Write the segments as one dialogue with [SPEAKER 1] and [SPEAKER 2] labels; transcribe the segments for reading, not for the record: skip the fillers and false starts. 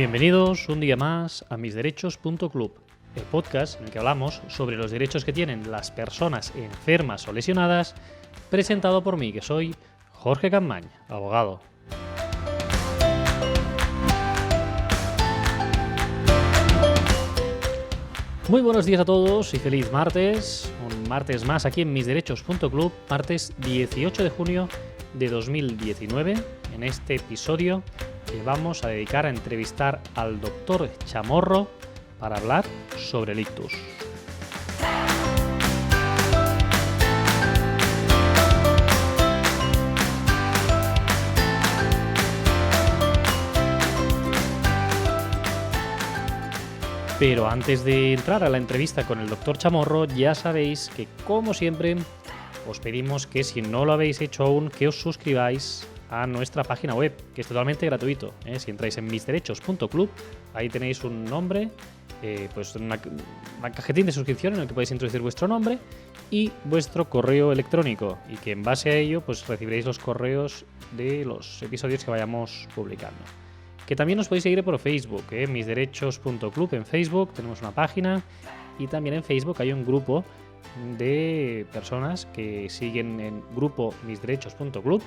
[SPEAKER 1] Bienvenidos un día más a misderechos.club, el podcast en el que hablamos sobre los derechos que tienen las personas enfermas o lesionadas, presentado por mí, que soy Jorge Campañ, abogado. Muy buenos días a todos y feliz martes, un martes más aquí en misderechos.club, martes 18 de junio de 2019. En este episodio le vamos a dedicar a entrevistar al doctor Chamorro para hablar sobre el ictus. Pero antes de entrar a la entrevista con el doctor Chamorro, ya sabéis que, como siempre, os pedimos que si no lo habéis hecho aún, que os suscribáis a nuestra página web, que es totalmente gratuito. Si entráis en misderechos.club, ahí tenéis un nombre, pues una cajetín de suscripción en el que podéis introducir vuestro nombre y vuestro correo electrónico, y que en base a ello pues recibiréis los correos de los episodios que vayamos publicando. Que también nos podéis seguir por Facebook, misderechos.club en Facebook, tenemos una página, y también en Facebook hay un grupo de personas que siguen en grupo misderechos.club,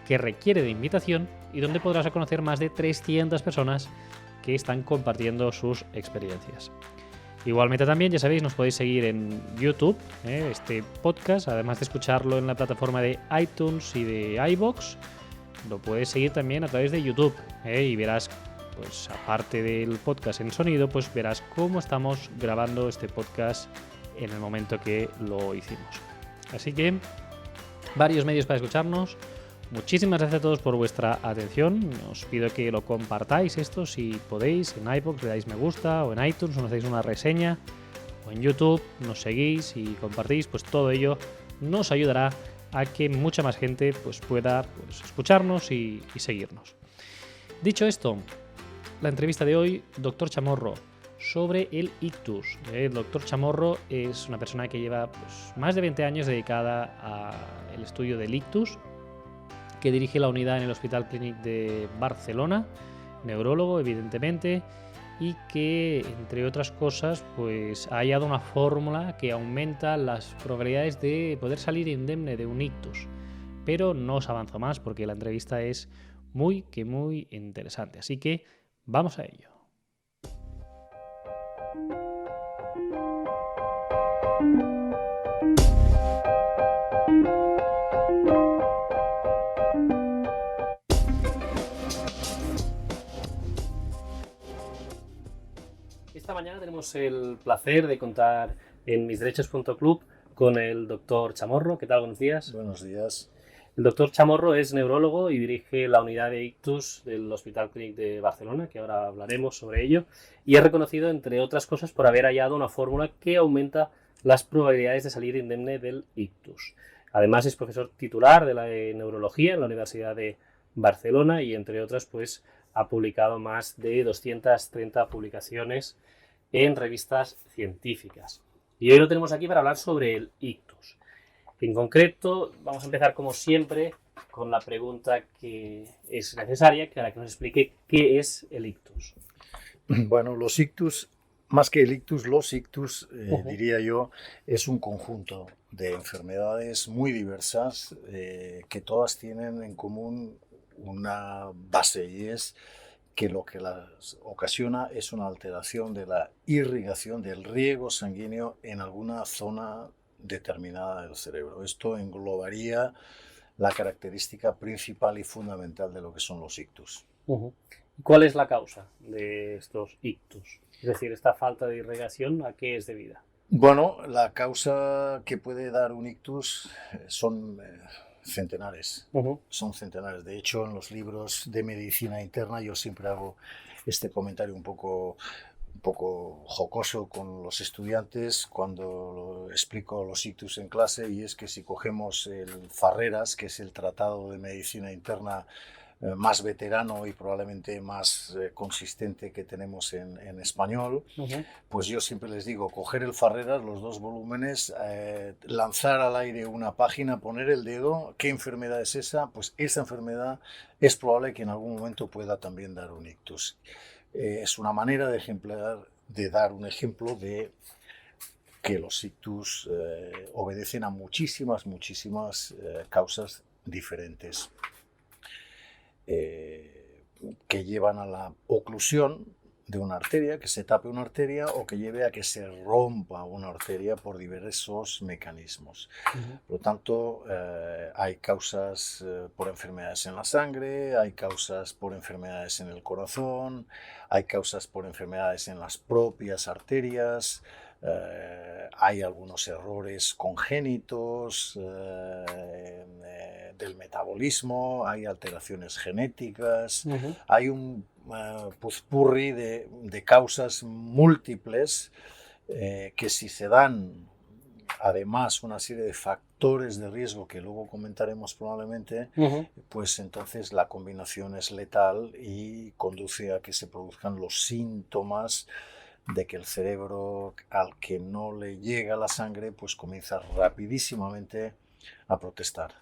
[SPEAKER 1] que requiere de invitación y donde podrás conocer más de 300 personas que están compartiendo sus experiencias. Igualmente también, ya sabéis, nos podéis seguir en YouTube, este podcast, además de escucharlo en la plataforma de iTunes y de iVoox, lo puedes seguir también a través de YouTube, y verás, pues aparte del podcast en sonido, pues verás cómo estamos grabando este podcast en el momento que lo hicimos. Así que varios medios para escucharnos. Muchísimas gracias a todos por vuestra atención. Os pido que lo compartáis esto si podéis, en iVoox le dais me gusta, o en iTunes nos hacéis una reseña, o en YouTube nos seguís y compartís, pues todo ello nos ayudará a que mucha más gente pues pueda escucharnos y seguirnos. Dicho esto, la entrevista de hoy, doctor Chamorro, sobre el ictus. El doctor Chamorro es una persona que lleva más de 20 años dedicada al estudio del ictus, que dirige la unidad en el Hospital Clínic de Barcelona, neurólogo evidentemente, y que, entre otras cosas, pues ha hallado una fórmula que aumenta las probabilidades de poder salir indemne de un ictus. Pero no os avanzo más porque la entrevista es muy interesante. Así que vamos a ello. Esta mañana tenemos el placer de contar en misderechos.club con el doctor Chamorro. ¿Qué tal? Buenos días.
[SPEAKER 2] Buenos días.
[SPEAKER 1] El doctor Chamorro es neurólogo y dirige la unidad de ictus del Hospital Clínic de Barcelona, que ahora hablaremos sobre ello, y es reconocido, entre otras cosas, por haber hallado una fórmula que aumenta las probabilidades de salir indemne del ictus. Además, es profesor titular de la neurología en la Universidad de Barcelona y, entre otras, pues ha publicado más de 230 publicaciones en revistas científicas. Y hoy lo tenemos aquí para hablar sobre el ictus. En concreto, vamos a empezar, como siempre, con la pregunta que es necesaria, para que nos explique qué es el ictus.
[SPEAKER 2] Bueno, los ictus, más que el ictus, los ictus, diría yo, es un conjunto de enfermedades muy diversas que todas tienen en común una base, y es que lo que las ocasiona es una alteración de la irrigación, del riego sanguíneo en alguna zona determinada del cerebro. Esto englobaría la característica principal y fundamental de lo que son los ictus.
[SPEAKER 1] ¿Cuál es la causa de estos ictus? Es decir, esta falta de irrigación, ¿a qué es debida?
[SPEAKER 2] Bueno, la causa que puede dar un ictus son centenares. Son centenares. De hecho, en los libros de medicina interna yo siempre hago este comentario un poco jocoso con los estudiantes cuando explico los ictus en clase, y es que si cogemos el Farreras, que es el tratado de medicina interna más veterano y probablemente más consistente que tenemos en español, pues yo siempre les digo, coger el Farreras, los dos volúmenes, lanzar al aire una página, poner el dedo, ¿qué enfermedad es esa? Pues esa enfermedad es probable que en algún momento pueda también dar un ictus. Es una manera de dar un ejemplo de que los ictus obedecen a muchísimas causas diferentes que llevan a la oclusión de una arteria, que se tape una arteria o que lleve a que se rompa una arteria por diversos mecanismos. Por lo tanto, hay causas por enfermedades en la sangre, hay causas por enfermedades en el corazón, hay causas por enfermedades en las propias arterias, hay algunos errores congénitos del metabolismo, hay alteraciones genéticas, hay un puzpurri de causas múltiples que si se dan además una serie de factores de riesgo que luego comentaremos probablemente, pues entonces la combinación es letal y conduce a que se produzcan los síntomas de que el cerebro al que no le llega la sangre pues comienza rapidísimamente a protestar.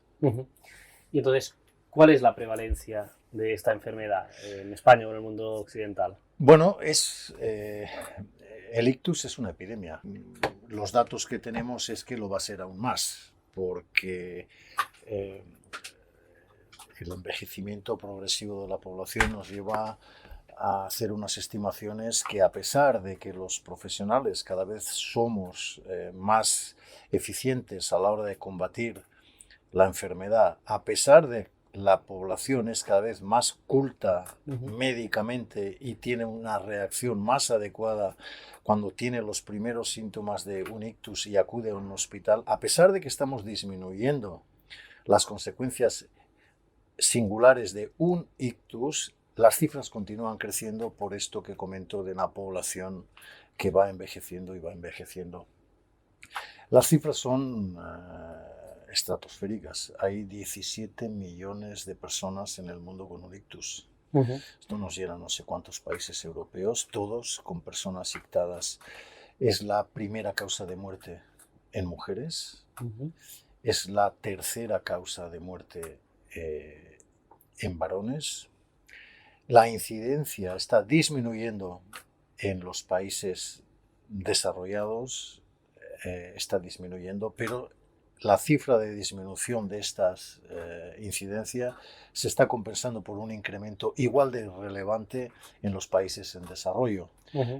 [SPEAKER 1] Y entonces, ¿cuál es la prevalencia de esta enfermedad en España o en el mundo occidental?
[SPEAKER 2] Bueno, el ictus es una epidemia. Los datos que tenemos es que lo va a ser aún más, porque el envejecimiento progresivo de la población nos lleva a hacer unas estimaciones que, a pesar de que los profesionales cada vez somos más eficientes a la hora de combatir la enfermedad, a pesar de la población es cada vez más culta médicamente y tiene una reacción más adecuada cuando tiene los primeros síntomas de un ictus y acude a un hospital, a pesar de que estamos disminuyendo las consecuencias singulares de un ictus, las cifras continúan creciendo por esto que comento de una población que va envejeciendo y va envejeciendo. Las cifras son estratosféricas. Hay 17 millones de personas en el mundo con un ictus. Esto nos llena a no sé cuántos países europeos, todos con personas ictadas. Es la primera causa de muerte en mujeres. Es la tercera causa de muerte en varones. La incidencia está disminuyendo en los países desarrollados, está disminuyendo, pero la cifra de disminución de esta incidencia se está compensando por un incremento igual de relevante en los países en desarrollo,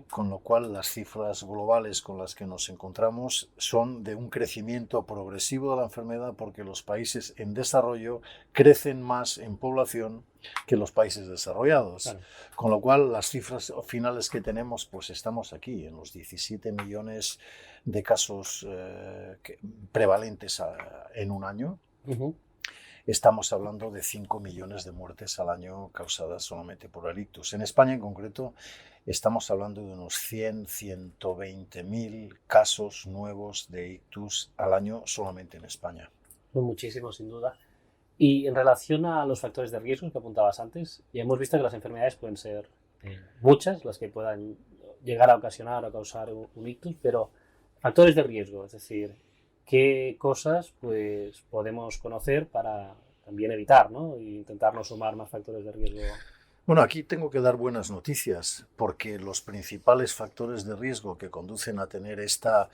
[SPEAKER 2] con lo cual las cifras globales con las que nos encontramos son de un crecimiento progresivo de la enfermedad porque los países en desarrollo crecen más en población que los países desarrollados. Claro. Con lo cual las cifras finales que tenemos, pues estamos aquí en los 17 millones de casos prevalentes en un año. Estamos hablando de 5 millones de muertes al año causadas solamente por el ictus. En España en concreto estamos hablando de unos 100-120 casos nuevos de ictus al año solamente en España.
[SPEAKER 1] Son muchísimos, sin duda. Y en relación a los factores de riesgo que apuntabas antes, ya hemos visto que las enfermedades pueden ser muchas, las que puedan llegar a ocasionar o causar un ictus, pero factores de riesgo, es decir, qué cosas pues podemos conocer para también evitar, ¿no? E intentar no sumar más factores de riesgo.
[SPEAKER 2] Bueno, aquí tengo que dar buenas noticias, porque los principales factores de riesgo que conducen a tener esta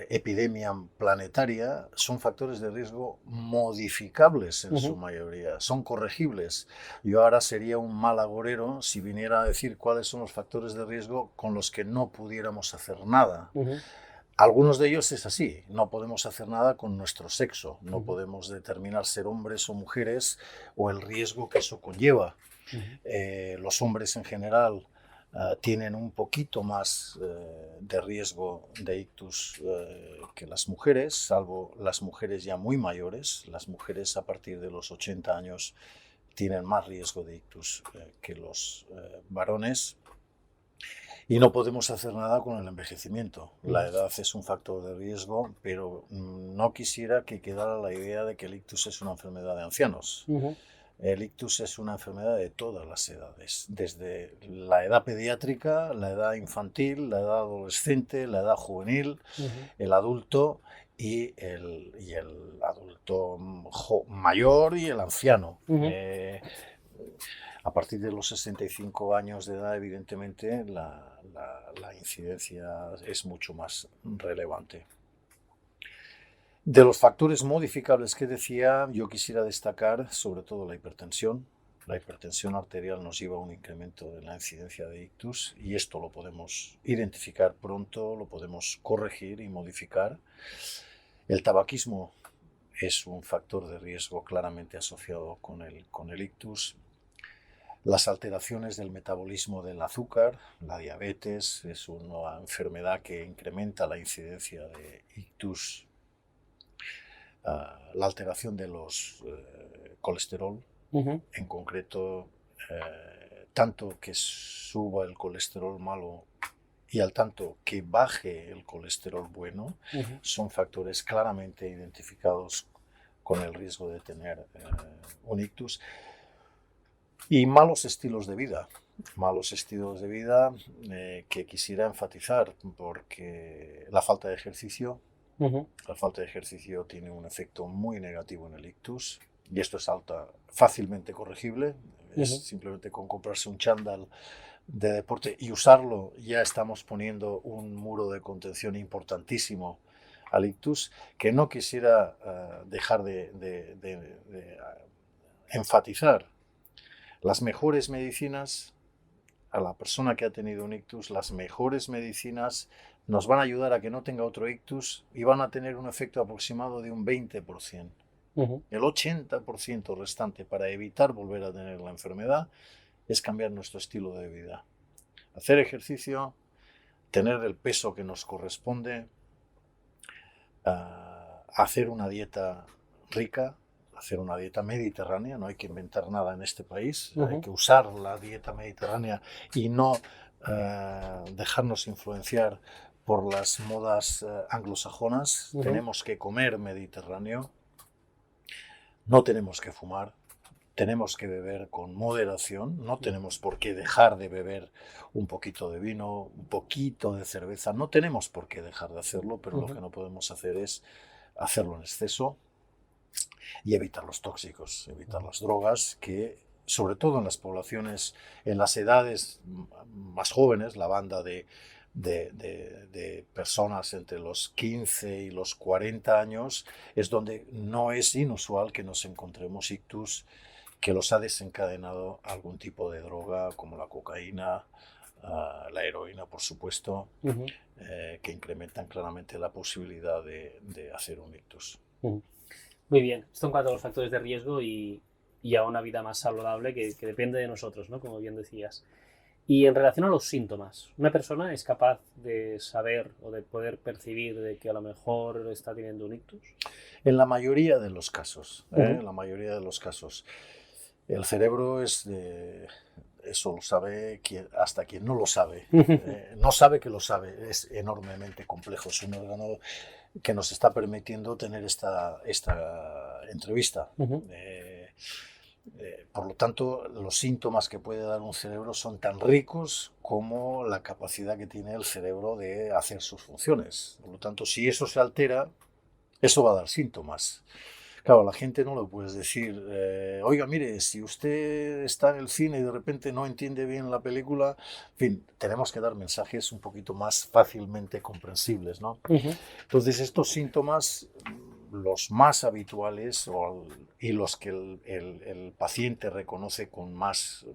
[SPEAKER 2] epidemia planetaria son factores de riesgo modificables en su mayoría, son corregibles. Yo ahora sería un mal agorero si viniera a decir cuáles son los factores de riesgo con los que no pudiéramos hacer nada. Algunos de ellos es así, no podemos hacer nada con nuestro sexo, no podemos determinar ser hombres o mujeres o el riesgo que eso conlleva. Los hombres en general tienen un poquito más de riesgo de ictus que las mujeres, salvo las mujeres ya muy mayores. Las mujeres a partir de los 80 años tienen más riesgo de ictus que los varones. Y no podemos hacer nada con el envejecimiento. La edad es un factor de riesgo, pero no quisiera que quedara la idea de que el ictus es una enfermedad de ancianos. El ictus es una enfermedad de todas las edades, desde la edad pediátrica, la edad infantil, la edad adolescente, la edad juvenil, el adulto y el adulto mayor y el anciano. A partir de los 65 años de edad, evidentemente, la incidencia es mucho más relevante. De los factores modificables que decía, yo quisiera destacar sobre todo la hipertensión. La hipertensión arterial nos lleva a un incremento de la incidencia de ictus y esto lo podemos identificar pronto, lo podemos corregir y modificar. El tabaquismo es un factor de riesgo claramente asociado con el ictus. Las alteraciones del metabolismo del azúcar, la diabetes, es una enfermedad que incrementa la incidencia de ictus. La alteración de los colesterol, en concreto, tanto que suba el colesterol malo y al tanto que baje el colesterol bueno, son factores claramente identificados con el riesgo de tener un ictus. Y malos estilos de vida que quisiera enfatizar, porque la falta de ejercicio, la falta de ejercicio tiene un efecto muy negativo en el ictus, y esto es fácilmente corregible. Es simplemente con comprarse un chándal de deporte y usarlo, ya estamos poniendo un muro de contención importantísimo al ictus, que no quisiera dejar de enfatizar. Las mejores medicinas, a la persona que ha tenido un ictus, las mejores medicinas nos van a ayudar a que no tenga otro ictus y van a tener un efecto aproximado de un 20%. El 80% restante para evitar volver a tener la enfermedad es cambiar nuestro estilo de vida. Hacer ejercicio, tener el peso que nos corresponde, hacer una dieta rica, hacer una dieta mediterránea, no hay que inventar nada en este país, hay que usar la dieta mediterránea y no dejarnos influenciar por las modas anglosajonas. Tenemos que comer mediterráneo, no tenemos que fumar, tenemos que beber con moderación, no tenemos por qué dejar de beber un poquito de vino, un poquito de cerveza, no tenemos por qué dejar de hacerlo, pero lo que no podemos hacer es hacerlo en exceso y evitar los tóxicos, evitar las drogas, que sobre todo en las poblaciones, en las edades más jóvenes, la banda de personas entre los 15 y los 40 años, es donde no es inusual que nos encontremos ictus que los ha desencadenado algún tipo de droga como la cocaína, la heroína, por supuesto, que incrementan claramente la posibilidad de hacer un ictus.
[SPEAKER 1] Muy bien, esto en cuanto a los factores de riesgo y a una vida más saludable que depende de nosotros, ¿no? Como bien decías. Y en relación a los síntomas, ¿una persona es capaz de saber o de poder percibir de que a lo mejor está teniendo un ictus?
[SPEAKER 2] En la mayoría de los casos, en la mayoría de los casos. El cerebro eso lo sabe hasta quien no lo sabe. No sabe que lo sabe, es enormemente complejo. Es un órgano que nos está permitiendo tener esta entrevista. Por lo tanto, los síntomas que puede dar un cerebro son tan ricos como la capacidad que tiene el cerebro de hacer sus funciones. Por lo tanto, si eso se altera, eso va a dar síntomas. Claro, a la gente no le puedes decir, oiga, mire, si usted está en el cine y de repente no entiende bien la película, en fin, tenemos que dar mensajes un poquito más fácilmente comprensibles, ¿no? Entonces, estos síntomas, los más habituales y los que el paciente reconoce con más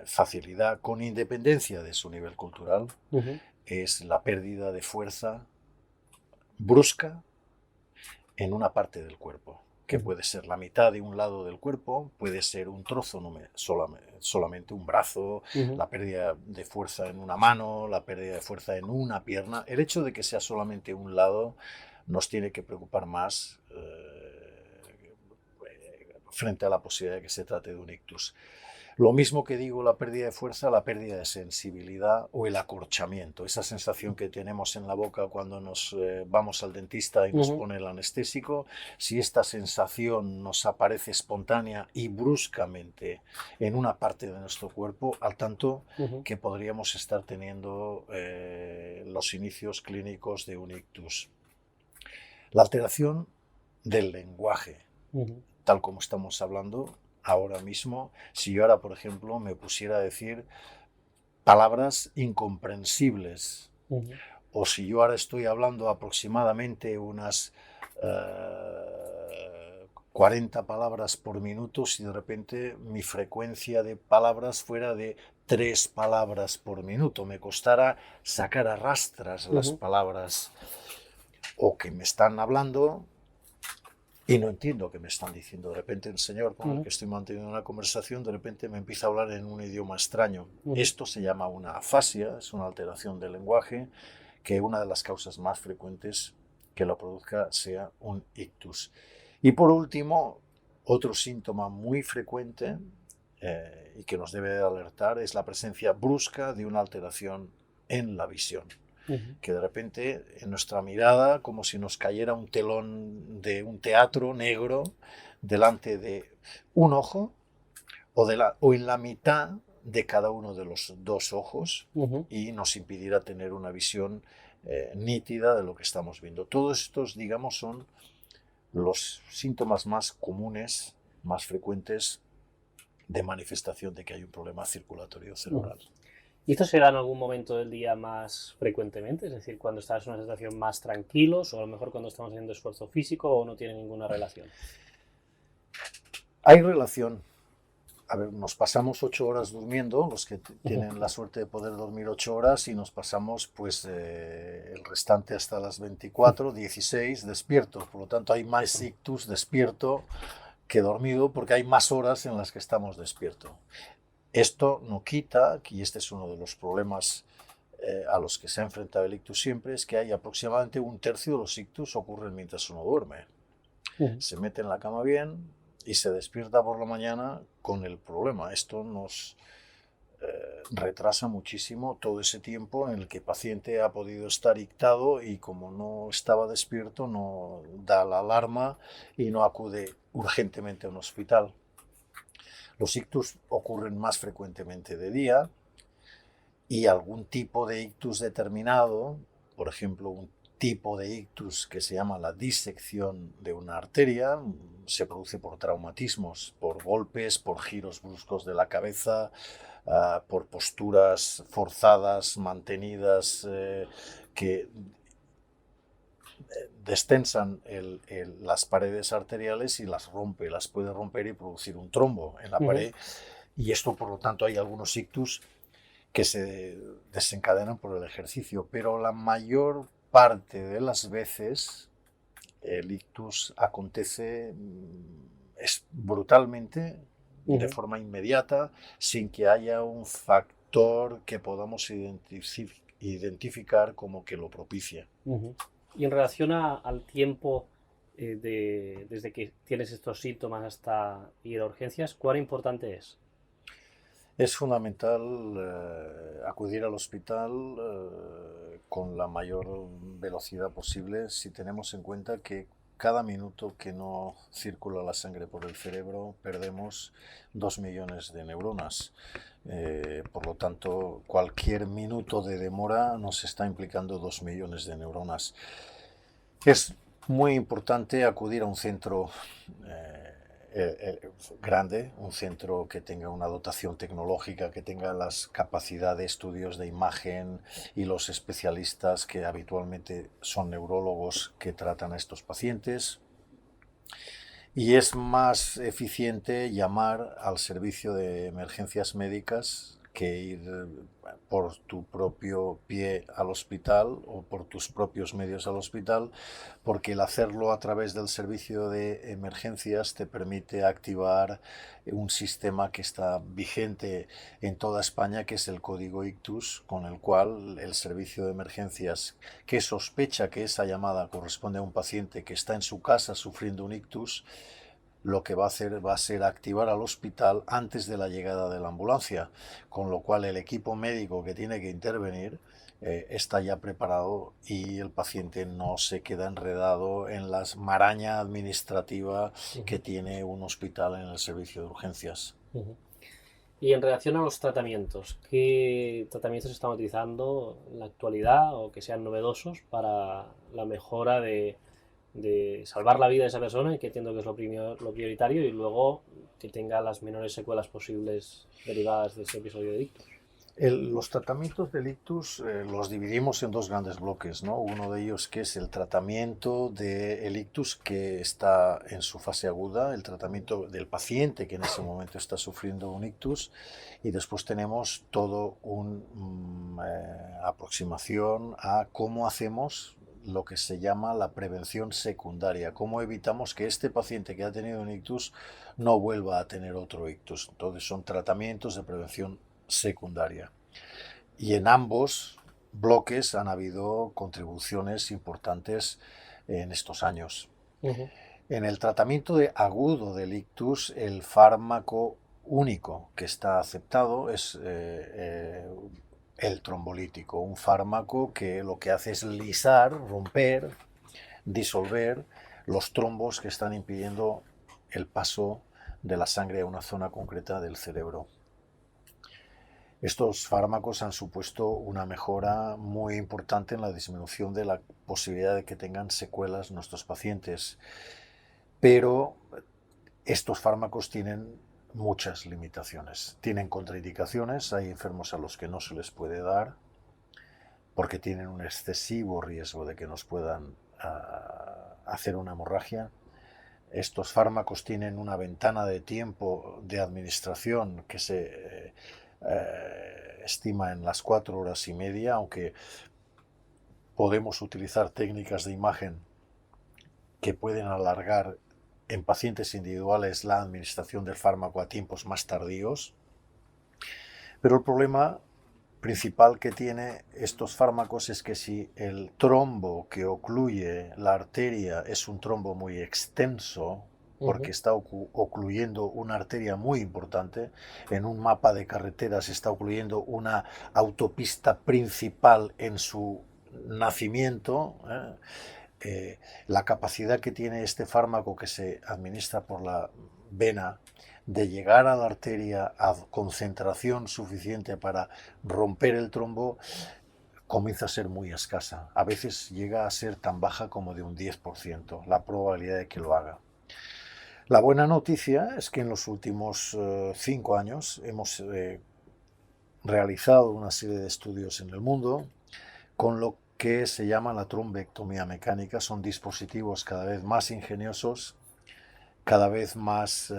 [SPEAKER 2] facilidad, con independencia de su nivel cultural, es la pérdida de fuerza brusca en una parte del cuerpo, que puede ser la mitad de un lado del cuerpo, puede ser un trozo, solamente un brazo, la pérdida de fuerza en una mano, la pérdida de fuerza en una pierna. El hecho de que sea solamente un lado nos tiene que preocupar más frente a la posibilidad de que se trate de un ictus. Lo mismo que digo la pérdida de fuerza, la pérdida de sensibilidad o el acorchamiento, esa sensación que tenemos en la boca cuando nos vamos al dentista y nos pone el anestésico. Si esta sensación nos aparece espontánea y bruscamente en una parte de nuestro cuerpo, al tanto que podríamos estar teniendo los inicios clínicos de un ictus. La alteración del lenguaje, tal como estamos hablando, ahora mismo, si yo ahora, por ejemplo, me pusiera a decir palabras incomprensibles, o si yo ahora estoy hablando aproximadamente unas 40 palabras por minuto, si de repente mi frecuencia de palabras fuera de 3 palabras por minuto, me costara sacar a rastras las palabras, o que me están hablando y no entiendo qué me están diciendo. De repente el señor con el que estoy manteniendo una conversación, de repente me empieza a hablar en un idioma extraño. Esto se llama una afasia, es una alteración del lenguaje, que una de las causas más frecuentes que lo produzca sea un ictus. Y por último, otro síntoma muy frecuente y que nos debe de alertar es la presencia brusca de una alteración en la visión. Que de repente en nuestra mirada, como si nos cayera un telón de un teatro negro delante de un ojo o en la mitad de cada uno de los dos ojos, y nos impidiera tener una visión nítida de lo que estamos viendo. Todos estos, digamos, son los síntomas más comunes, más frecuentes de manifestación de que hay un problema circulatorio cerebral.
[SPEAKER 3] ¿Y esto se da en algún momento del día más frecuentemente? Es decir, cuando estás en una situación más tranquilos, o a lo mejor cuando estamos haciendo esfuerzo físico, o no tiene ninguna relación.
[SPEAKER 2] Hay relación. A ver, nos pasamos 8 horas durmiendo, los que tienen la suerte de poder dormir 8 horas, y nos pasamos pues el restante hasta las 24, 16 despiertos. Por lo tanto, hay más ictus despierto que dormido, porque hay más horas en las que estamos despiertos. Esto no quita, y este es uno de los problemas a los que se ha enfrentado el ictus siempre, es que hay aproximadamente un tercio de los ictus ocurren mientras uno duerme. Se mete en la cama bien y se despierta por la mañana con el problema. Esto nos retrasa muchísimo todo ese tiempo en el que el paciente ha podido estar ictado, y como no estaba despierto, no da la alarma y no acude urgentemente a un hospital. Los ictus ocurren más frecuentemente de día, y algún tipo de ictus determinado, por ejemplo, un tipo de ictus que se llama la disección de una arteria, se produce por traumatismos, por golpes, por giros bruscos de la cabeza, por posturas forzadas, mantenidas, que destensan las paredes arteriales y las rompe, las puede romper y producir un trombo en la pared. Y esto, por lo tanto, hay algunos ictus que se desencadenan por el ejercicio, pero la mayor parte de las veces el ictus acontece brutalmente, de forma inmediata, sin que haya un factor que podamos identificar como que lo propicia.
[SPEAKER 3] Y en relación al tiempo desde que tienes estos síntomas hasta ir a urgencias, ¿cuán importante es?
[SPEAKER 2] Es fundamental acudir al hospital con la mayor velocidad posible, si tenemos en cuenta que cada minuto que no circula la sangre por el cerebro perdemos 2 millones de neuronas. Por lo tanto, cualquier minuto de demora nos está implicando 2 millones de neuronas. Es muy importante acudir a un centro grande, un centro que tenga una dotación tecnológica, que tenga las capacidades de estudios de imagen y los especialistas que habitualmente son neurólogos que tratan a estos pacientes. Y es más eficiente llamar al servicio de emergencias médicas que ir por tu propio pie al hospital o por tus propios medios al hospital, porque el hacerlo a través del servicio de emergencias te permite activar un sistema que está vigente en toda España, que es el código ictus, con el cual el servicio de emergencias que sospecha que esa llamada corresponde a un paciente que está en su casa sufriendo un ictus, lo que va a hacer va a ser activar al hospital antes de la llegada de la ambulancia, con lo cual el equipo médico que tiene que intervenir está ya preparado y el paciente no se queda enredado en la maraña administrativa que tiene un hospital en el servicio de urgencias.
[SPEAKER 3] Y en relación a los tratamientos, ¿qué tratamientos se están utilizando en la actualidad o que sean novedosos para la mejora de de salvar la vida de esa persona, y que entiendo que es lo prioritario, y luego que tenga las menores secuelas posibles derivadas de ese episodio de ictus.
[SPEAKER 2] Los tratamientos del ictus los dividimos en dos grandes bloques, ¿no? Uno de ellos que es el tratamiento del ictus que está en su fase aguda, el tratamiento del paciente que en ese momento está sufriendo un ictus, y después tenemos todo una aproximación a cómo hacemos lo que se llama la prevención secundaria, cómo evitamos que este paciente que ha tenido un ictus no vuelva a tener otro ictus. Entonces son tratamientos de prevención secundaria. Y en ambos bloques han habido contribuciones importantes en estos años. En el tratamiento agudo del ictus, el fármaco único que está aceptado es el trombolítico, un fármaco que lo que hace es lisar, romper, disolver los trombos que están impidiendo el paso de la sangre a una zona concreta del cerebro. Estos fármacos han supuesto una mejora muy importante en la disminución de la posibilidad de que tengan secuelas nuestros pacientes, pero estos fármacos tienen muchas limitaciones, tienen contraindicaciones, hay enfermos a los que no se les puede dar porque tienen un excesivo riesgo de que nos puedan hacer una hemorragia. Estos fármacos tienen una ventana de tiempo de administración que se estima en las 4 horas y media, aunque podemos utilizar técnicas de imagen que pueden alargar en pacientes individuales la administración del fármaco a tiempos más tardíos. Pero el problema principal que tiene estos fármacos es que si el trombo que ocluye la arteria es un trombo muy extenso, porque está ocluyendo una arteria muy importante, en un mapa de carreteras está ocluyendo una autopista principal en su nacimiento, la capacidad que tiene este fármaco que se administra por la vena de llegar a la arteria a concentración suficiente para romper el trombo comienza a ser muy escasa. A veces llega a ser tan baja como de un 10% la probabilidad de que lo haga. La buena noticia es que en los últimos 5 años hemos realizado una serie de estudios en el mundo con lo que se llama la trombectomía mecánica. Son dispositivos cada vez más ingeniosos, cada vez más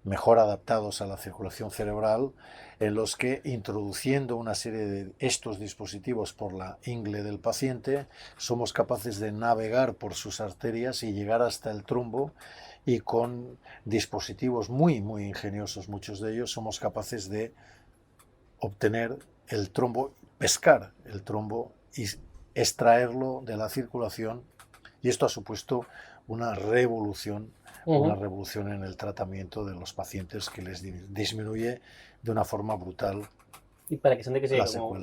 [SPEAKER 2] mejor adaptados a la circulación cerebral, en los que introduciendo una serie de estos dispositivos por la ingle del paciente somos capaces de navegar por sus arterias y llegar hasta el trombo, y con dispositivos muy ingeniosos, muchos de ellos, somos capaces de obtener el trombo, pescar el trombo y extraerlo de la circulación, y esto ha supuesto una revolución en el tratamiento de los pacientes, que les disminuye de una forma brutal.
[SPEAKER 3] ¿Y para que se entienda que sea como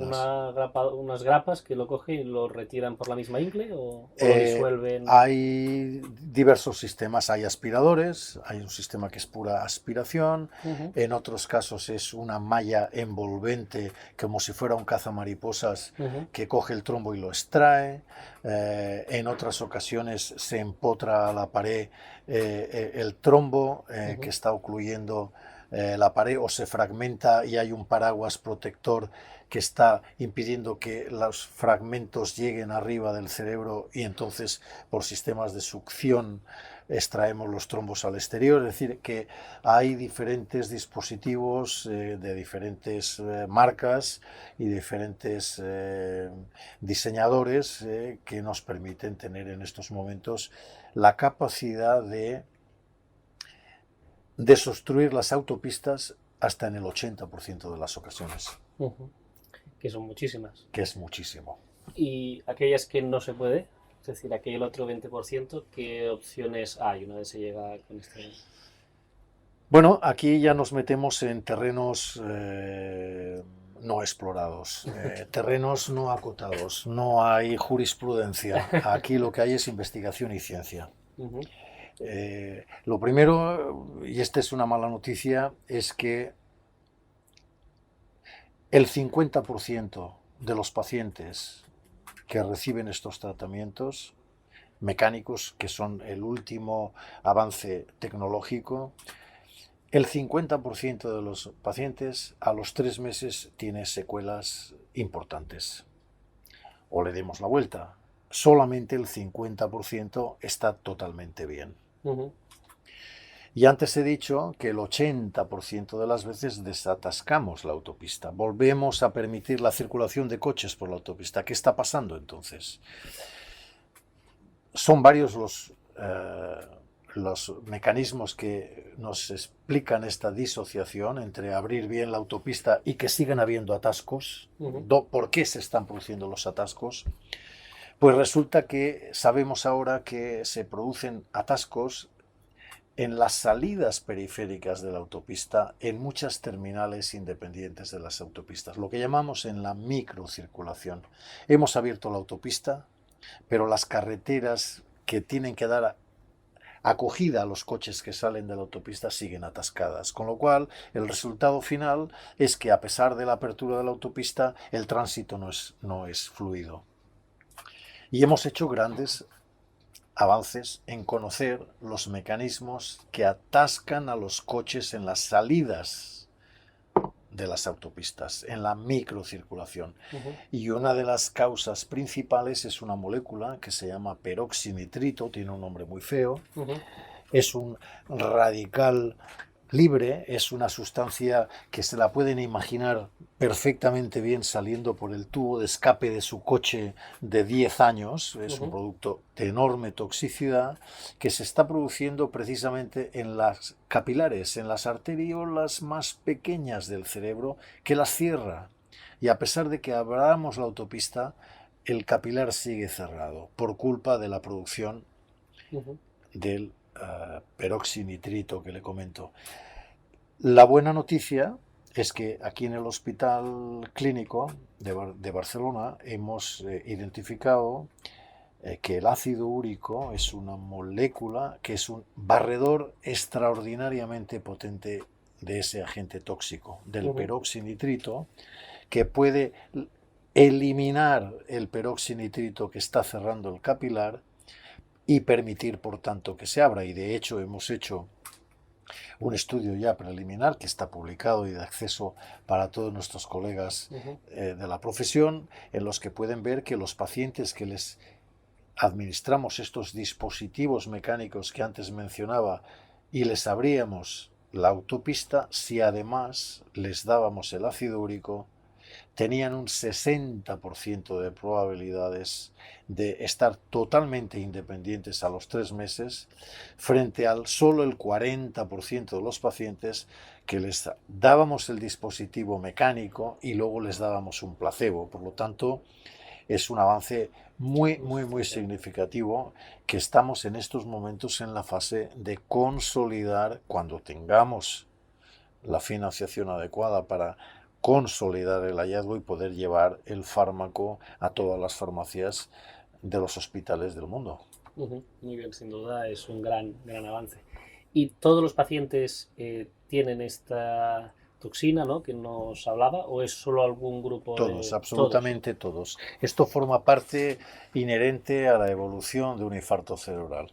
[SPEAKER 3] unas grapas que lo cogen y lo retiran por la misma ingle o lo disuelven?
[SPEAKER 2] Hay diversos sistemas, hay aspiradores, hay un sistema que es pura aspiración, en otros casos es una malla envolvente como si fuera un cazamariposas que coge el trombo y lo extrae, en otras ocasiones se empotra a la pared el trombo que está ocluyendo la pared, o se fragmenta y hay un paraguas protector que está impidiendo que los fragmentos lleguen arriba del cerebro, y entonces por sistemas de succión extraemos los trombos al exterior. Es decir, que hay diferentes dispositivos de diferentes marcas y diferentes diseñadores que nos permiten tener en estos momentos la capacidad de desobstruir las autopistas hasta en el 80% de las ocasiones.
[SPEAKER 3] Que son muchísimas.
[SPEAKER 2] Que es muchísimo.
[SPEAKER 3] Y aquellas que no se puede, es decir, aquel otro 20%, ¿qué opciones hay una vez se llega con este?
[SPEAKER 2] Bueno, aquí ya nos metemos en terrenos no explorados, terrenos no acotados, no hay jurisprudencia. Aquí lo que hay es investigación y ciencia. Lo primero, y esta es una mala noticia, es que el 50% de los pacientes que reciben estos tratamientos mecánicos, que son el último avance tecnológico, el 50% de los pacientes a los 3 meses tiene secuelas importantes. O le demos la vuelta, solamente el 50% está totalmente bien. Y antes he dicho que el 80% de las veces desatascamos la autopista. Volvemos a permitir la circulación de coches por la autopista. ¿Qué está pasando entonces? Son varios los mecanismos que nos explican esta disociación entre abrir bien la autopista y que sigan habiendo atascos. ¿Por qué se están produciendo los atascos? Pues resulta que sabemos ahora que se producen atascos en las salidas periféricas de la autopista, en muchas terminales independientes de las autopistas, lo que llamamos en la microcirculación. Hemos abierto la autopista, pero las carreteras que tienen que dar acogida a los coches que salen de la autopista siguen atascadas, con lo cual el resultado final es que a pesar de la apertura de la autopista, el tránsito no es fluido. Y hemos hecho grandes avances en conocer los mecanismos que atascan a los coches en las salidas de las autopistas, en la microcirculación. Y una de las causas principales es una molécula que se llama peroxinitrito, tiene un nombre muy feo, es un radical libre, es una sustancia que se la pueden imaginar perfectamente bien saliendo por el tubo de escape de su coche de 10 años, es un producto de enorme toxicidad que se está produciendo precisamente en las capilares, en las arteriolas más pequeñas del cerebro, que las cierra. Y a pesar de que abramos la autopista, el capilar sigue cerrado por culpa de la producción del peroxinitrito que le comento. La buena noticia es que aquí en el Hospital Clínico de Barcelona hemos identificado que el ácido úrico es una molécula que es un barredor extraordinariamente potente de ese agente tóxico, del peroxinitrito, que puede eliminar el peroxinitrito que está cerrando el capilar y permitir, por tanto, que se abra. Y de hecho hemos hecho un estudio ya preliminar que está publicado y de acceso para todos nuestros colegas de la profesión, en los que pueden ver que los pacientes que les administramos estos dispositivos mecánicos que antes mencionaba y les abríamos la autopista, si además les dábamos el ácido úrico, tenían un 60% de probabilidades de estar totalmente independientes a los 3 meses, frente al solo el 40% de los pacientes que les dábamos el dispositivo mecánico y luego les dábamos un placebo. Por lo tanto, es un avance muy significativo que estamos en estos momentos en la fase de consolidar, cuando tengamos la financiación adecuada para consolidar el hallazgo y poder llevar el fármaco a todas las farmacias de los hospitales del mundo.
[SPEAKER 3] Muy bien, sin duda es un gran avance. ¿Y todos los pacientes tienen esta toxina, ¿no?, que nos hablaba, o es solo algún grupo?
[SPEAKER 2] Todos, absolutamente todos. Esto forma parte inherente a la evolución de un infarto cerebral.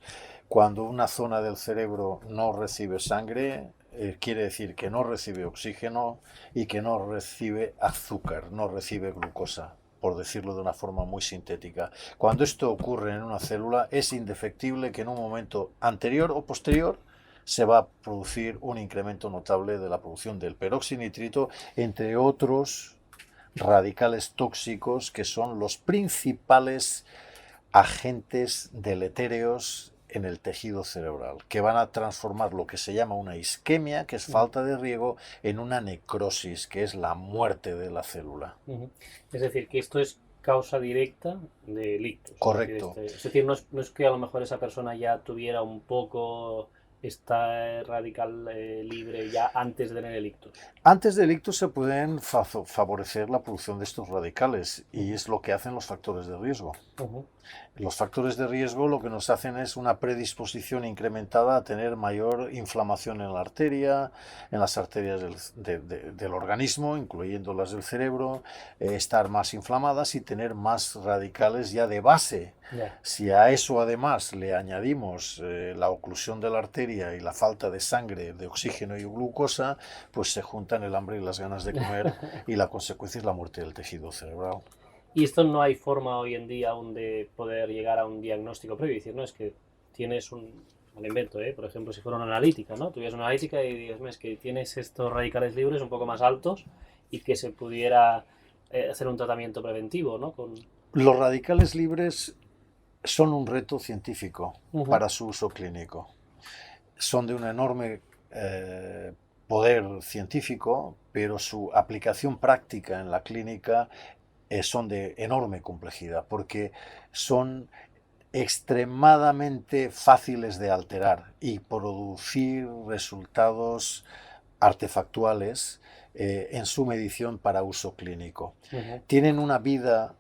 [SPEAKER 2] Cuando una zona del cerebro no recibe sangre, quiere decir que no recibe oxígeno y que no recibe azúcar, no recibe glucosa, por decirlo de una forma muy sintética. Cuando esto ocurre en una célula, es indefectible que en un momento anterior o posterior se va a producir un incremento notable de la producción del peroxinitrito, entre otros radicales tóxicos que son los principales agentes deletéreos en el tejido cerebral, que van a transformar lo que se llama una isquemia, que es falta de riego, en una necrosis, que es la muerte de la célula.
[SPEAKER 3] Es decir, que esto es causa directa del ictus.
[SPEAKER 2] Correcto.
[SPEAKER 3] Es decir, no es que a lo mejor esa persona ya tuviera un poco esta radical libre ya antes de tener el ictus.
[SPEAKER 2] Antes del ictus se pueden favorecer la producción de estos radicales y es lo que hacen los factores de riesgo. Los factores de riesgo lo que nos hacen es una predisposición incrementada a tener mayor inflamación en la arteria, en las arterias del organismo, incluyendo las del cerebro, estar más inflamadas y tener más radicales ya de base
[SPEAKER 3] Ya.
[SPEAKER 2] Si a eso además le añadimos la oclusión de la arteria y la falta de sangre, de oxígeno y glucosa, pues se juntan el hambre y las ganas de comer y la consecuencia es la muerte del tejido cerebral.
[SPEAKER 3] Y esto no hay forma hoy en día aún de poder llegar a un diagnóstico previo y decir, no, es que tienes un, al invento, por ejemplo, si fuera una analítica, ¿no? Tuvieras una analítica y dices, es que tienes estos radicales libres un poco más altos y que se pudiera hacer un tratamiento preventivo, ¿no?
[SPEAKER 2] Los radicales libres son un reto científico para su uso clínico. Son de un enorme poder científico, pero su aplicación práctica en la clínica son de enorme complejidad, porque son extremadamente fáciles de alterar y producir resultados artefactuales en su medición para uso clínico. Tienen una vida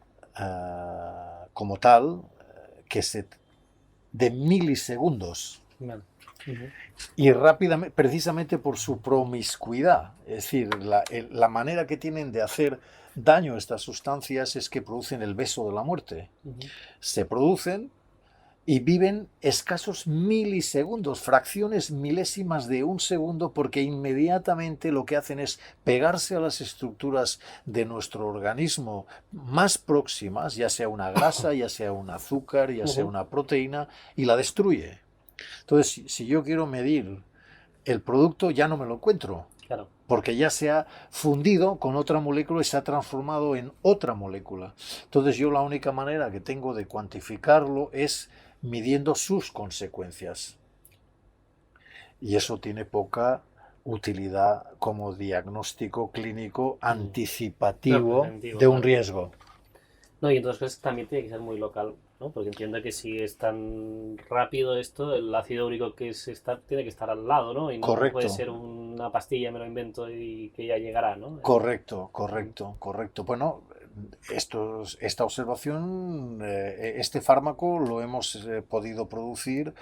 [SPEAKER 2] como tal que de milisegundos. Y rápidamente, precisamente por su promiscuidad, es decir, la manera que tienen de hacer daño a estas sustancias es que producen el beso de la muerte. Se producen y viven escasos milisegundos, fracciones milésimas de un segundo, porque inmediatamente lo que hacen es pegarse a las estructuras de nuestro organismo más próximas, ya sea una grasa, ya sea un azúcar, ya sea una proteína, y la destruye. Entonces, si yo quiero medir el producto, ya no me lo encuentro.
[SPEAKER 3] Claro.
[SPEAKER 2] Porque ya se ha fundido con otra molécula y se ha transformado en otra molécula. Entonces yo la única manera que tengo de cuantificarlo es midiendo sus consecuencias. Y eso tiene poca utilidad como diagnóstico clínico anticipativo de un riesgo.
[SPEAKER 3] No, y entonces también tiene que ser muy local, ¿no? Porque entiendo que si es tan rápido esto, el ácido úrico que tiene que estar al lado, ¿no? Y no
[SPEAKER 2] Correcto.
[SPEAKER 3] puede ser una pastilla, me lo invento y que ya llegará, ¿no?
[SPEAKER 2] Correcto. Bueno, esta observación, este fármaco lo hemos podido producir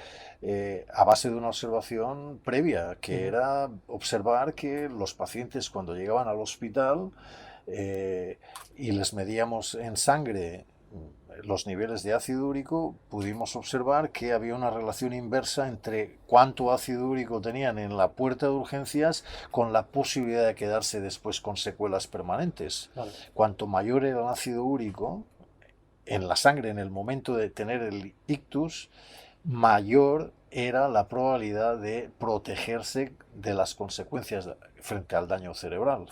[SPEAKER 2] a base de una observación previa, que era observar que los pacientes cuando llegaban al hospital y les medíamos en sangre los niveles de ácido úrico, pudimos observar que había una relación inversa entre cuánto ácido úrico tenían en la puerta de urgencias con la posibilidad de quedarse después con secuelas permanentes.
[SPEAKER 3] Claro.
[SPEAKER 2] Cuanto mayor era el ácido úrico en la sangre en el momento de tener el ictus, mayor era la probabilidad de protegerse de las consecuencias frente al daño cerebral.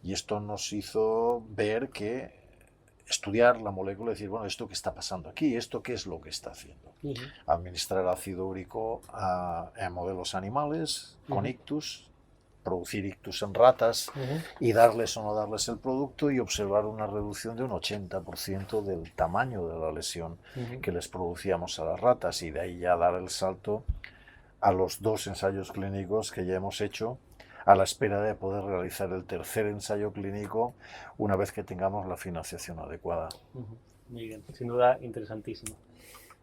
[SPEAKER 2] Y esto nos hizo ver que estudiar la molécula y decir, bueno, ¿esto qué está pasando aquí? ¿Esto qué es lo que está haciendo? Administrar ácido úrico a modelos animales con ictus, producir ictus en ratas y darles o no darles el producto y observar una reducción de un 80% del tamaño de la lesión que les producíamos a las ratas, y de ahí ya dar el salto a los 2 ensayos clínicos que ya hemos hecho, a la espera de poder realizar el tercer ensayo clínico una vez que tengamos la financiación adecuada.
[SPEAKER 3] Muy bien, sin duda interesantísimo.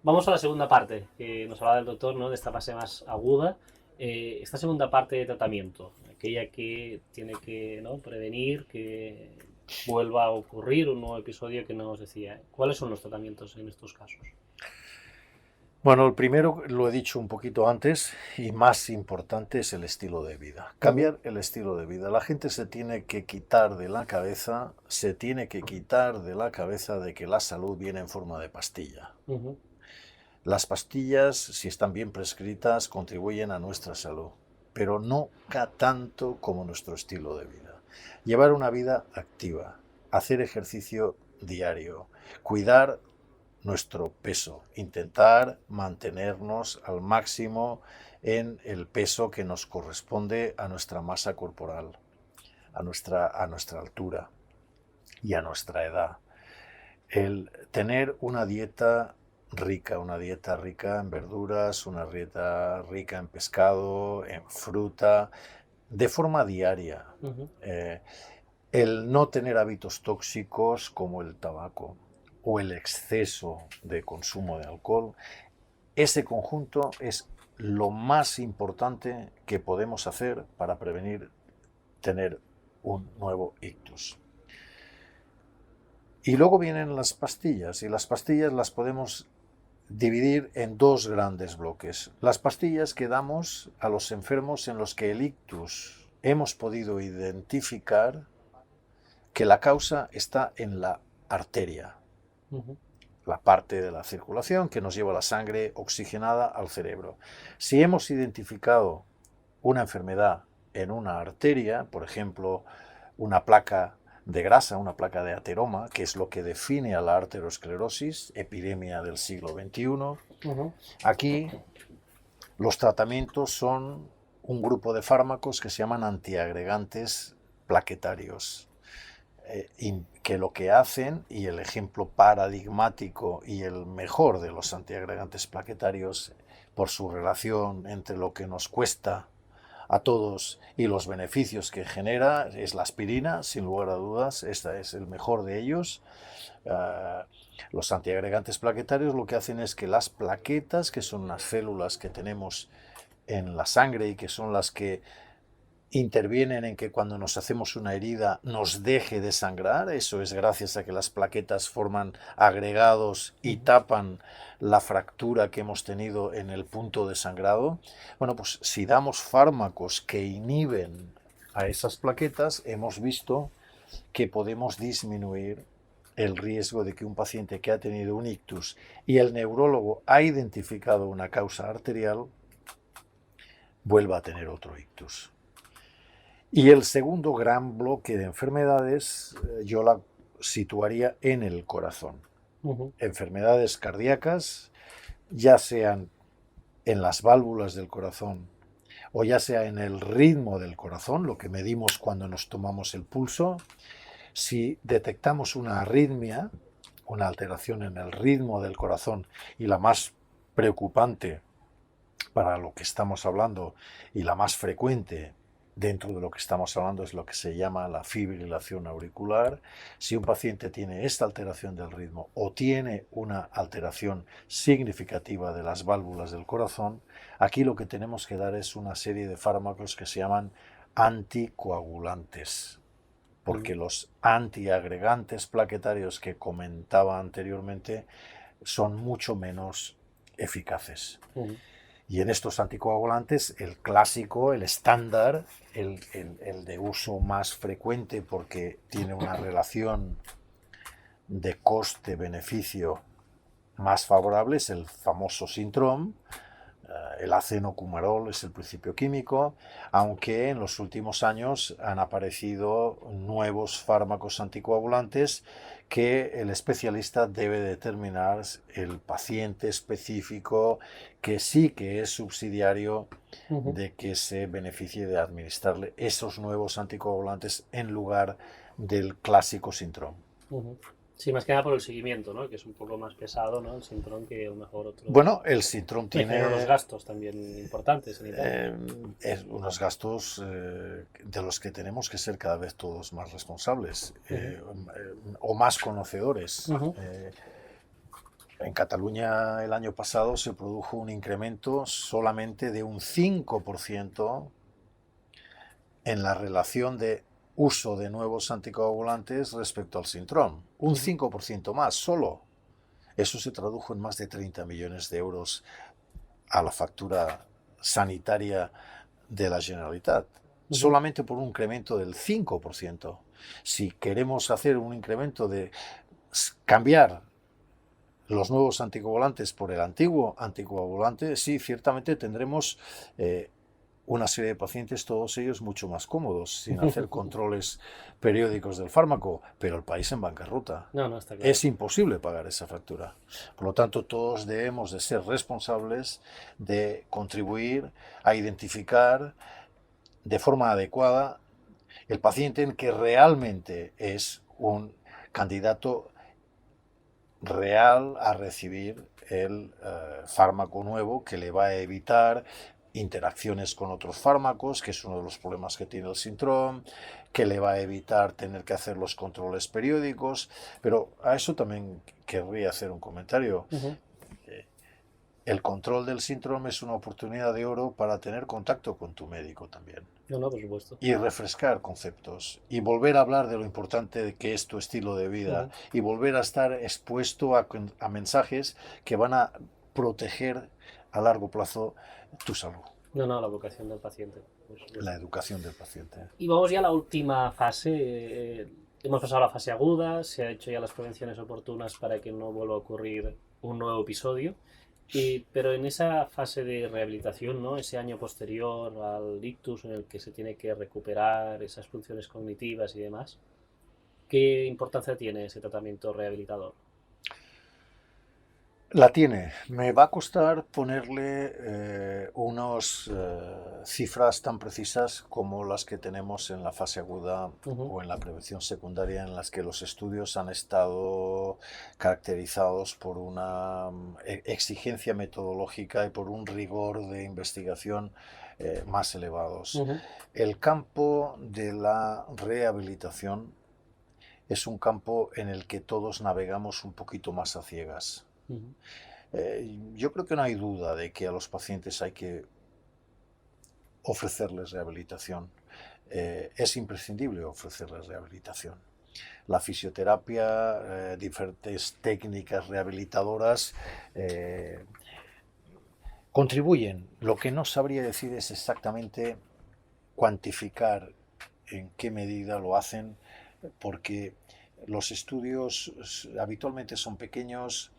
[SPEAKER 3] Vamos a la segunda parte, que nos hablaba el doctor, ¿no? De esta fase más aguda. Esta segunda parte de tratamiento, aquella que tiene que, ¿no?, prevenir que vuelva a ocurrir un nuevo episodio que nos decía. ¿Cuáles son los tratamientos en estos casos?
[SPEAKER 2] Bueno, el primero lo he dicho un poquito antes y más importante es el estilo de vida. Cambiar el estilo de vida. La gente se tiene que quitar de la cabeza de que la salud viene en forma de pastilla. Las pastillas, si están bien prescritas, contribuyen a nuestra salud, pero no tanto como nuestro estilo de vida. Llevar una vida activa, hacer ejercicio diario, cuidar nuestro peso, intentar mantenernos al máximo en el peso que nos corresponde a nuestra masa corporal, a nuestra altura y a nuestra edad. El tener una dieta rica en verduras, una dieta rica en pescado, en fruta, de forma diaria. El no tener hábitos tóxicos como el tabaco o el exceso de consumo de alcohol, ese conjunto es lo más importante que podemos hacer para prevenir tener un nuevo ictus. Y luego vienen las pastillas, y las pastillas las podemos dividir en dos grandes bloques. Las pastillas que damos a los enfermos en los que el ictus hemos podido identificar que la causa está en la arteria, la parte de la circulación que nos lleva la sangre oxigenada al cerebro. Si hemos identificado una enfermedad en una arteria, por ejemplo, una placa de grasa, una placa de ateroma, que es lo que define a la arteriosclerosis, epidemia del siglo XXI. Aquí los tratamientos son un grupo de fármacos que se llaman antiagregantes plaquetarios, que lo que hacen, y el ejemplo paradigmático y el mejor de los antiagregantes plaquetarios, por su relación entre lo que nos cuesta a todos y los beneficios que genera, es la aspirina, sin lugar a dudas. Este es el mejor de ellos. Los antiagregantes plaquetarios lo que hacen es que las plaquetas, que son las células que tenemos en la sangre y que son las que intervienen en que cuando nos hacemos una herida nos deje de sangrar, eso es gracias a que las plaquetas forman agregados y tapan la fractura que hemos tenido en el punto de sangrado. Bueno, pues si damos fármacos que inhiben a esas plaquetas, hemos visto que podemos disminuir el riesgo de que un paciente que ha tenido un ictus y el neurólogo ha identificado una causa arterial vuelva a tener otro ictus. Y el segundo gran bloque de enfermedades yo la situaría en el corazón. Enfermedades cardíacas, ya sean en las válvulas del corazón o ya sea en el ritmo del corazón, lo que medimos cuando nos tomamos el pulso. Si detectamos una arritmia, una alteración en el ritmo del corazón, y la más preocupante para lo que estamos hablando y la más frecuente dentro de lo que estamos hablando es lo que se llama la fibrilación auricular. Si un paciente tiene esta alteración del ritmo o tiene una alteración significativa de las válvulas del corazón, aquí lo que tenemos que dar es una serie de fármacos que se llaman anticoagulantes, porque los antiagregantes plaquetarios que comentaba anteriormente son mucho menos eficaces. Y en estos anticoagulantes, el clásico, el estándar, el de uso más frecuente porque tiene una relación de coste-beneficio más favorable, es el famoso Sintrom. El acenocumarol es el principio químico, aunque en los últimos años han aparecido nuevos fármacos anticoagulantes que el especialista debe determinar el paciente específico que sí que es subsidiario de que se beneficie de administrarle esos nuevos anticoagulantes en lugar del clásico Sintrom.
[SPEAKER 3] Sí, más que nada por el seguimiento, ¿no? Que es un poco más pesado, ¿no? El Sintrom que a lo mejor otro.
[SPEAKER 2] Bueno, el Sintrom tiene
[SPEAKER 3] unos gastos también importantes.
[SPEAKER 2] unos gastos de los que tenemos que ser cada vez todos más responsables o más conocedores. En Cataluña el año pasado se produjo un incremento solamente de un 5% en la relación de uso de nuevos anticoagulantes respecto al Sintrom. Un 5% más solo. Eso se tradujo en más de 30 millones de euros a la factura sanitaria de la Generalitat. Solamente por un incremento del 5%. Si queremos hacer un incremento de cambiar los nuevos anticoagulantes por el antiguo anticoagulante, sí, ciertamente tendremos una serie de pacientes, todos ellos mucho más cómodos, sin hacer controles periódicos del fármaco, pero el país en bancarrota.
[SPEAKER 3] No, está claro.
[SPEAKER 2] Es imposible pagar esa factura. Por lo tanto, todos debemos de ser responsables de contribuir a identificar de forma adecuada el paciente en que realmente es un candidato real a recibir el fármaco nuevo que le va a evitar interacciones con otros fármacos, que es uno de los problemas que tiene el Sintrom, que le va a evitar tener que hacer los controles periódicos. Pero a eso también querría hacer un comentario. El control del Sintrom es una oportunidad de oro para tener contacto con tu médico también.
[SPEAKER 3] No, por supuesto.
[SPEAKER 2] Y refrescar conceptos. Y volver a hablar de lo importante de que es tu estilo de vida. Y volver a estar expuesto a mensajes que van a proteger a largo plazo tu salud.
[SPEAKER 3] No, la vocación del paciente.
[SPEAKER 2] La educación del paciente.
[SPEAKER 3] Y vamos ya a la última fase. Hemos pasado a la fase aguda, se han hecho ya las prevenciones oportunas para que no vuelva a ocurrir un nuevo episodio. Pero en esa fase de rehabilitación, ¿no? Ese año posterior al ictus en el que se tiene que recuperar esas funciones cognitivas y demás, ¿qué importancia tiene ese tratamiento rehabilitador?
[SPEAKER 2] La tiene. Me va a costar ponerle unas cifras tan precisas como las que tenemos en la fase aguda o en la prevención secundaria, en las que los estudios han estado caracterizados por una exigencia metodológica y por un rigor de investigación más elevados. El campo de la rehabilitación es un campo en el que todos navegamos un poquito más a ciegas. Yo creo que no hay duda de que a los pacientes hay que ofrecerles rehabilitación. Es imprescindible ofrecerles rehabilitación. La fisioterapia, diferentes técnicas rehabilitadoras contribuyen. Lo que no sabría decir es exactamente cuantificar en qué medida lo hacen, porque los estudios habitualmente son pequeños,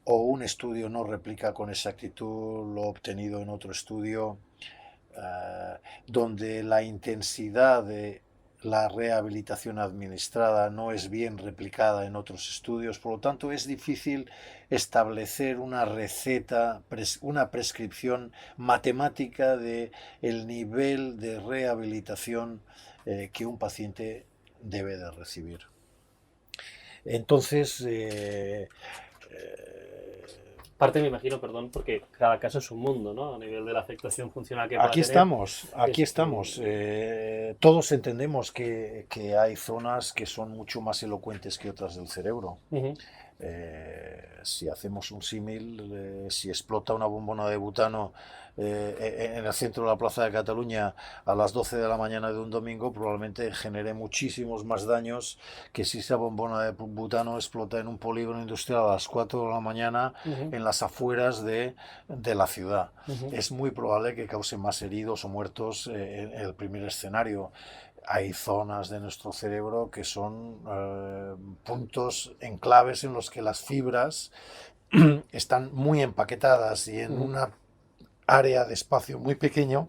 [SPEAKER 2] o un estudio no replica con exactitud lo obtenido en otro estudio, donde la intensidad de la rehabilitación administrada no es bien replicada en otros estudios. Por lo tanto, es difícil establecer una receta, una prescripción matemática de el nivel de rehabilitación que un paciente debe de recibir. Entonces,
[SPEAKER 3] parte me imagino, perdón, porque cada caso es un mundo, ¿no? A nivel de la afectación funcional que pueda
[SPEAKER 2] aquí
[SPEAKER 3] tener.
[SPEAKER 2] estamos. Todos entendemos que hay zonas que son mucho más elocuentes que otras del cerebro. Si hacemos un símil, si explota una bombona de butano en el centro de la Plaza de Cataluña a las 12 de la mañana de un domingo, probablemente genere muchísimos más daños que si esa bombona de butano explota en un polígono industrial a las 4 de la mañana en las afueras de la ciudad. Es muy probable que cause más heridos o muertos en el primer escenario. Hay zonas de nuestro cerebro que son puntos enclaves en los que las fibras están muy empaquetadas y en una área de espacio muy pequeño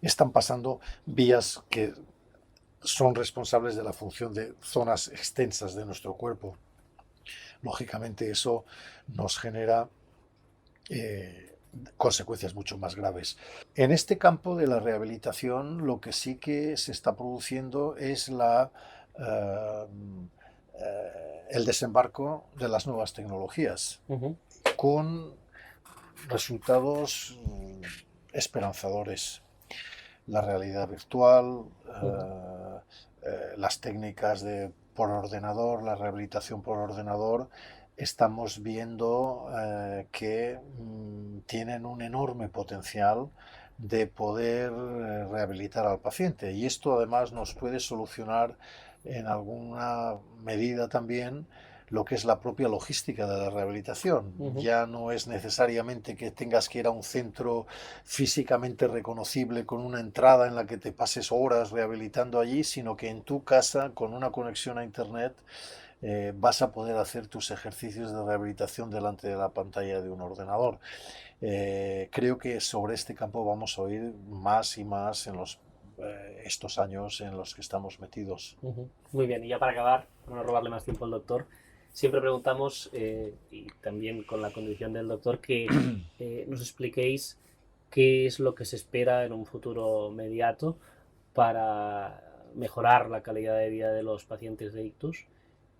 [SPEAKER 2] están pasando vías que son responsables de la función de zonas extensas de nuestro cuerpo. Lógicamente eso nos genera consecuencias mucho más graves. En este campo de la rehabilitación, lo que sí que se está produciendo es el desembarco de las nuevas tecnologías, con resultados esperanzadores. La realidad virtual, las técnicas por ordenador, la rehabilitación por ordenador, estamos viendo que tienen un enorme potencial de poder rehabilitar al paciente, y esto además nos puede solucionar en alguna medida también lo que es la propia logística de la rehabilitación. Ya no es necesariamente que tengas que ir a un centro físicamente reconocible con una entrada en la que te pases horas rehabilitando allí, sino que en tu casa, con una conexión a internet, vas a poder hacer tus ejercicios de rehabilitación delante de la pantalla de un ordenador. Creo que sobre este campo vamos a oír más y más en estos años en los que estamos metidos.
[SPEAKER 3] Muy bien, y ya para acabar, para no robarle más tiempo al doctor, siempre preguntamos, y también con la condición del doctor, que nos expliquéis qué es lo que se espera en un futuro inmediato para mejorar la calidad de vida de los pacientes de ictus,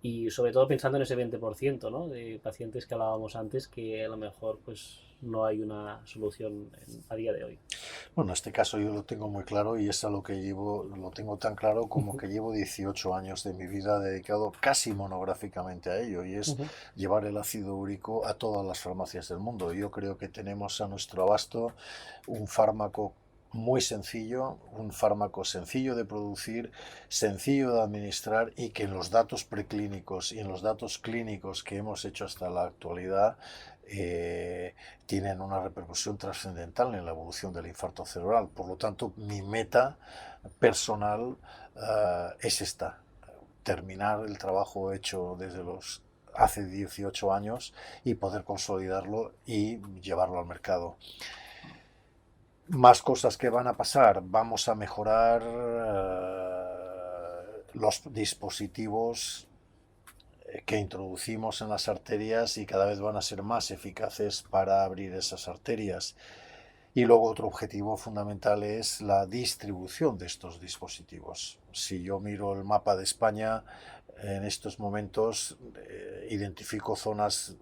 [SPEAKER 3] y sobre todo pensando en ese 20%, ¿no?, de pacientes que hablábamos antes, que a lo mejor pues no hay una solución a día de hoy.
[SPEAKER 2] Bueno, en este caso yo lo tengo muy claro, y es a lo que lo tengo tan claro como que llevo 18 años de mi vida dedicado casi monográficamente a ello, y es llevar el ácido úrico a todas las farmacias del mundo. Yo creo que tenemos a nuestro abasto un fármaco muy sencillo, un fármaco sencillo de producir, sencillo de administrar y que en los datos preclínicos y en los datos clínicos que hemos hecho hasta la actualidad tienen una repercusión trascendental en la evolución del infarto cerebral. Por lo tanto, mi meta personal es esta, terminar el trabajo hecho desde los hace 18 años y poder consolidarlo y llevarlo al mercado. Más cosas que van a pasar. Vamos a mejorar los dispositivos que introducimos en las arterias y cada vez van a ser más eficaces para abrir esas arterias. Y luego otro objetivo fundamental es la distribución de estos dispositivos. Si yo miro el mapa de España, en estos momentos identifico zonas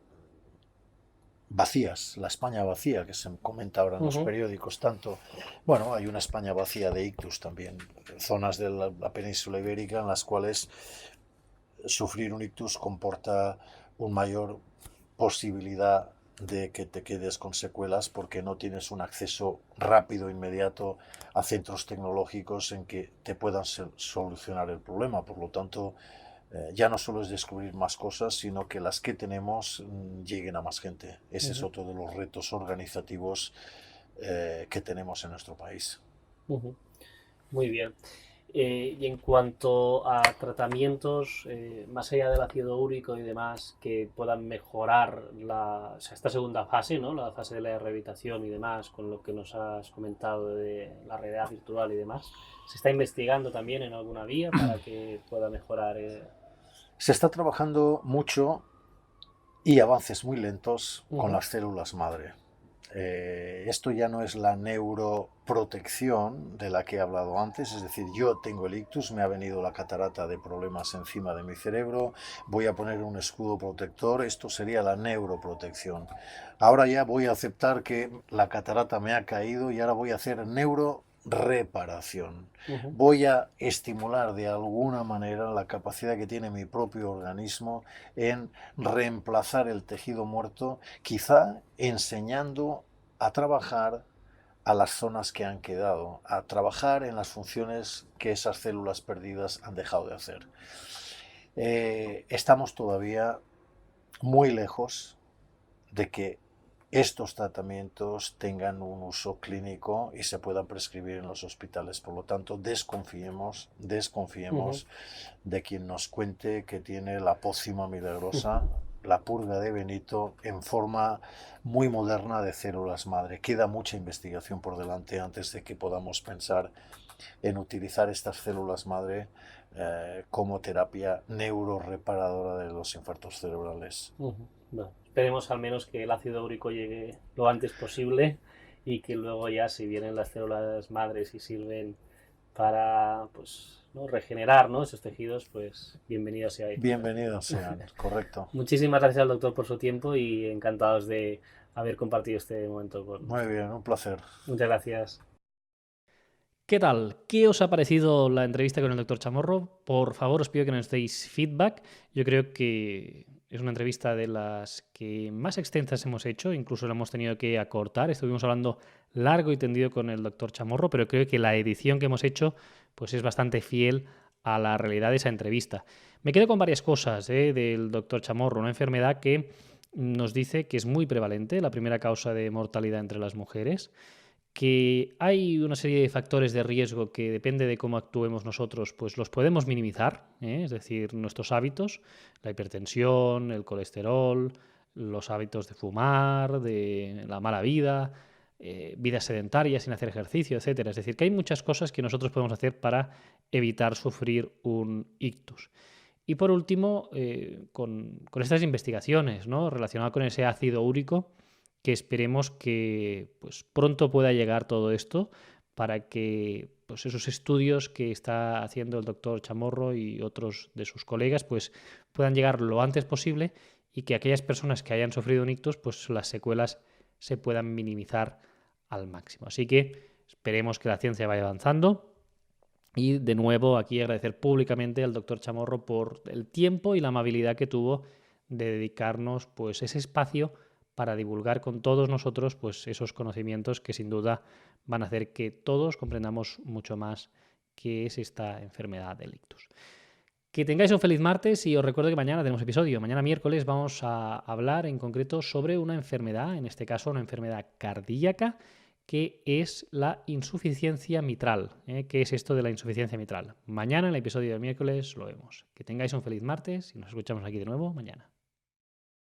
[SPEAKER 2] vacías, la España vacía que se comenta ahora en los periódicos tanto. Bueno, hay una España vacía de ictus también, zonas de la península ibérica en las cuales sufrir un ictus comporta una mayor posibilidad de que te quedes con secuelas porque no tienes un acceso rápido, inmediato a centros tecnológicos en que te puedan solucionar el problema. Por lo tanto, ya no solo es descubrir más cosas, sino que las que tenemos lleguen a más gente. Ese es otro de los retos organizativos que tenemos en nuestro país.
[SPEAKER 3] Muy bien. Y en cuanto a tratamientos, más allá del ácido úrico y demás, que puedan mejorar esta segunda fase, ¿no? La fase de la rehabilitación y demás, con lo que nos has comentado de la realidad virtual y demás, ¿se está investigando también en alguna vía para que pueda mejorar?
[SPEAKER 2] Se está trabajando mucho y avances muy lentos con las células madre. Esto ya no es la neuroprotección de la que he hablado antes, es decir, yo tengo el ictus, me ha venido la catarata de problemas encima de mi cerebro, voy a poner un escudo protector, esto sería la neuroprotección. Ahora ya voy a aceptar que la catarata me ha caído y ahora voy a hacer neuroreparación. Voy a estimular de alguna manera la capacidad que tiene mi propio organismo en reemplazar el tejido muerto, quizá enseñando a trabajar a las zonas que han quedado, a trabajar en las funciones que esas células perdidas han dejado de hacer. Estamos todavía muy lejos de que estos tratamientos tengan un uso clínico y se puedan prescribir en los hospitales. Por lo tanto, desconfiemos de quien nos cuente que tiene la pócima milagrosa, la purga de Benito, en forma muy moderna de células madre. Queda mucha investigación por delante antes de que podamos pensar en utilizar estas células madre como terapia neuroreparadora de los infartos cerebrales.
[SPEAKER 3] Bueno, esperemos al menos que el ácido úrico llegue lo antes posible y que luego ya, si vienen las células madres y sirven para, pues, ¿no?, regenerar, ¿no?, esos tejidos, pues bienvenidos sean.
[SPEAKER 2] Bienvenidos sean, correcto.
[SPEAKER 3] Muchísimas gracias al doctor por su tiempo y encantados de haber compartido este momento con...
[SPEAKER 2] Muy bien, un placer.
[SPEAKER 3] Muchas gracias.
[SPEAKER 1] ¿Qué tal? ¿Qué os ha parecido la entrevista con el doctor Chamorro? Por favor, os pido que nos deis feedback. Yo creo que es una entrevista de las que más extensas hemos hecho, incluso la hemos tenido que acortar. Estuvimos hablando largo y tendido con el doctor Chamorro, pero creo que la edición que hemos hecho pues es bastante fiel a la realidad de esa entrevista. Me quedo con varias cosas del doctor Chamorro, una enfermedad que nos dice que es muy prevalente, la primera causa de mortalidad entre las mujeres, que hay una serie de factores de riesgo que depende de cómo actuemos nosotros, pues los podemos minimizar, es decir, nuestros hábitos, la hipertensión, el colesterol, los hábitos de fumar, de la mala vida, vida sedentaria sin hacer ejercicio, etcétera. Es decir, que hay muchas cosas que nosotros podemos hacer para evitar sufrir un ictus. Y por último, con estas investigaciones, ¿no?, relacionadas con ese ácido úrico, que esperemos que pues, pronto pueda llegar todo esto para que pues, esos estudios que está haciendo el doctor Chamorro y otros de sus colegas pues, puedan llegar lo antes posible y que aquellas personas que hayan sufrido un ictus, pues las secuelas se puedan minimizar al máximo. Así que esperemos que la ciencia vaya avanzando. Y de nuevo aquí agradecer públicamente al doctor Chamorro por el tiempo y la amabilidad que tuvo de dedicarnos pues, ese espacio para divulgar con todos nosotros pues esos conocimientos que sin duda van a hacer que todos comprendamos mucho más qué es esta enfermedad del ictus. Que tengáis un feliz martes y os recuerdo que mañana tenemos episodio. Mañana miércoles vamos a hablar en concreto sobre una enfermedad, en este caso una enfermedad cardíaca, que es la insuficiencia mitral. ¿Qué es esto de la insuficiencia mitral? Mañana en el episodio del miércoles lo vemos. Que tengáis un feliz martes y nos escuchamos aquí de nuevo mañana.